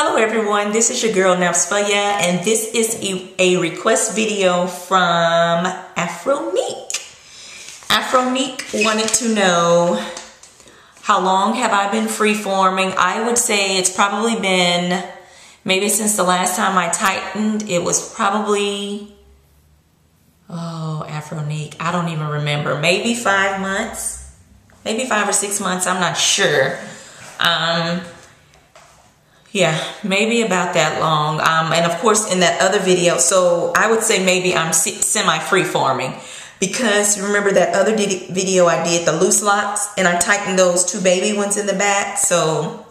Hello everyone, this is your girl Nafsfaya, and this is a request video from Afronique. Afronique wanted to know, how long have I been freeforming? I would say it's probably been, maybe since the last time I tightened, it was probably, oh, Afronique, I don't even remember, maybe 5 months, maybe 5 or 6 months, I'm not sure. Yeah, maybe about that long. And of course in that other video, so I would say maybe I'm semi-freeforming, because remember that other video I did, the loose locks, and I tightened those 2 baby ones in the back. So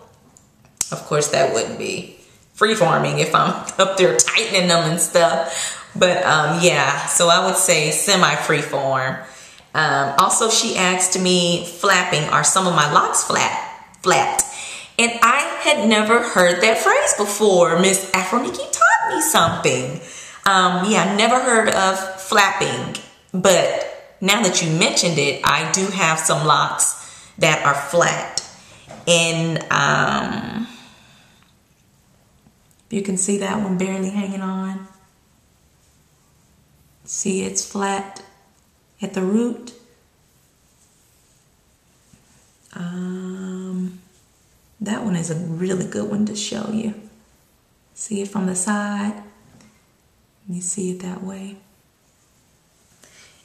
of course that wouldn't be freeforming if I'm up there tightening them and stuff. But yeah, so I would say semi-freeform. Also, she asked me, flapping, are some of my locks flat? And I had never heard that phrase before. Miss Afronique taught me something. Yeah, never heard of flapping. But now that you mentioned it, I do have some locks that are flat. And you can see that one barely hanging on. See, it's flat at the root. That one is a really good one to show you. See it from the side. You see it that way.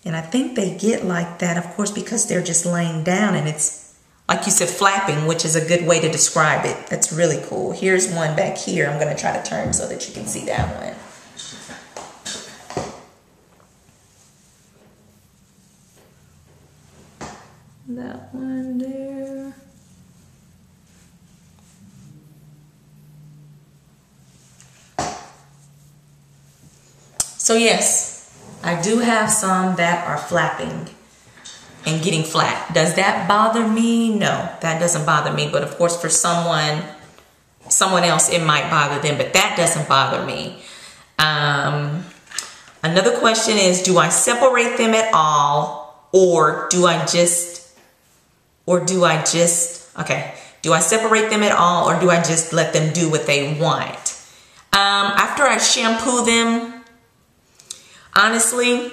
And I think they get like that, of course, because they're just laying down, and it's, like you said, flapping, which is a good way to describe it. That's really cool. Here's one back here. I'm going to try to turn so that you can see that one. That one there. So yes, I do have some that are flapping and getting flat. Does that bother me? No, that doesn't bother me. But of course for someone else, it might bother them, but that doesn't bother me. Another question is, do I separate them at all, or do I separate them at all, or do I just let them do what they want? After I shampoo them, honestly,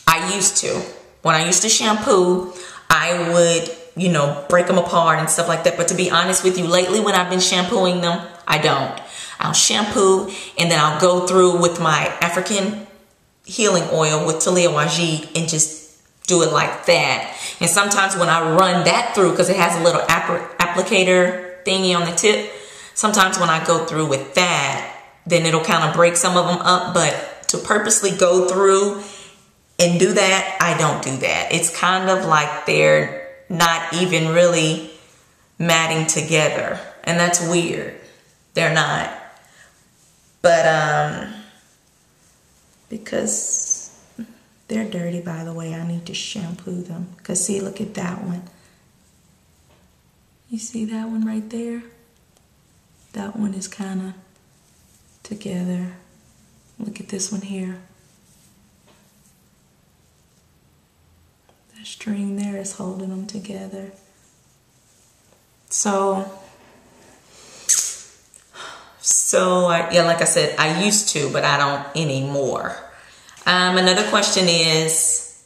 I used to. When I used to shampoo, I would, you know, break them apart and stuff like that. But to be honest with you, lately when I've been shampooing them, I don't. I'll shampoo and then I'll go through with my African healing oil with Talia Wajid and just do it like that. And sometimes when I run that through, because it has a little applicator thingy on the tip, sometimes when I go through with that, then it'll kind of break some of them up. But to purposely go through and do that, I don't do that. It's kind of like they're not even really matting together. And that's weird. They're not. But because they're dirty, by the way, I need to shampoo them. Because see, look at that one. You see that one right there? That one is kind of together. Look at this one here. That string there is holding them together. So yeah, like I said, I used to, but I don't anymore. Another question is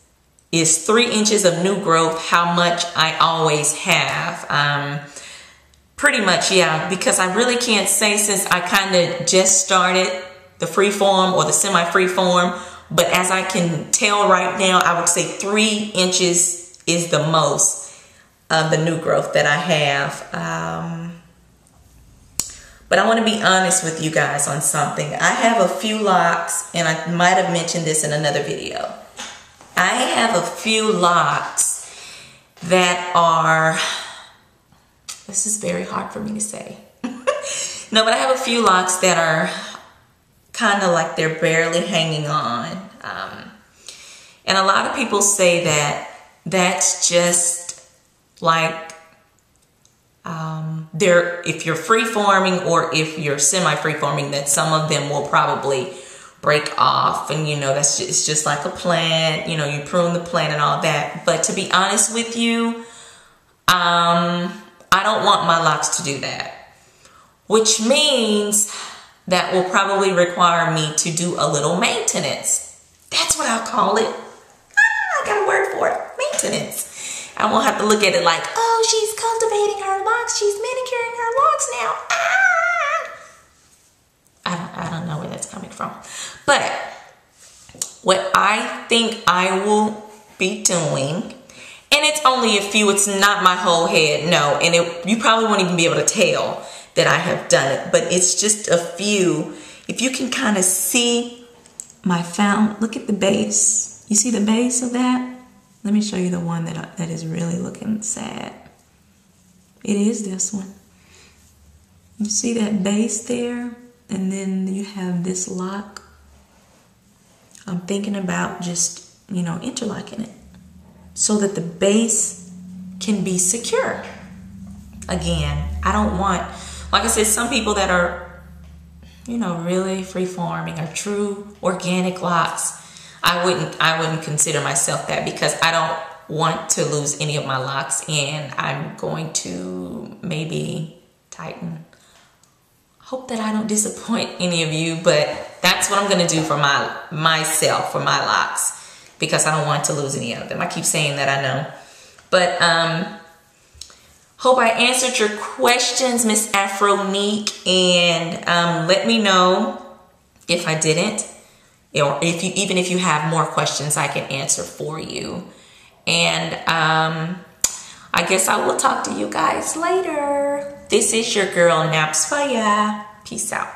3 inches of new growth how much I always have? Pretty much, yeah, because I really can't say, since I kind of just started the freeform or the semi-freeform, but as I can tell right now, I would say 3 inches is the most of the new growth that I have. But I want to be honest with you guys on something. I have a few locks, and I might have mentioned this in another video. I have a few locks that are, this is very hard for me to say. No, but I have a few locks that are kind of like they're barely hanging on. And a lot of people say that that's just like if you're free-forming or if you're semi-free-forming, that some of them will probably break off, and you know, it's just like a plant, you know, you prune the plant and all that. But to be honest with you, I don't want my locks to do that. which means that will probably require me to do a little maintenance. That's what I'll call it. I got a word for it, maintenance. I won't have to look at it like, oh, she's cultivating her locks, she's manicuring her locks now. I don't know where that's coming from. But what I think I will be doing, and it's only a few, it's not my whole head, no, and you probably won't even be able to tell that I have done it, but it's just a few. If you can kind of see my fountain, look at the base. You see the base of that? Let me show you the one that is really looking sad. It is this one. You see that base there? And then you have this lock. I'm thinking about just, interlocking it so that the base can be secure. Again, I don't want, like I said, some people that are, really free-forming or true organic locks, I wouldn't consider myself that, because I don't want to lose any of my locks, and I'm going to maybe tighten. Hope that I don't disappoint any of you, but that's what I'm going to do for myself, for my locks, because I don't want to lose any of them. I keep saying that, I know. But hope I answered your questions, Miss Afronique, and let me know if I didn't, or even if you have more questions I can answer for you. And I guess I will talk to you guys later. This is your girl, Naps for ya. Peace out.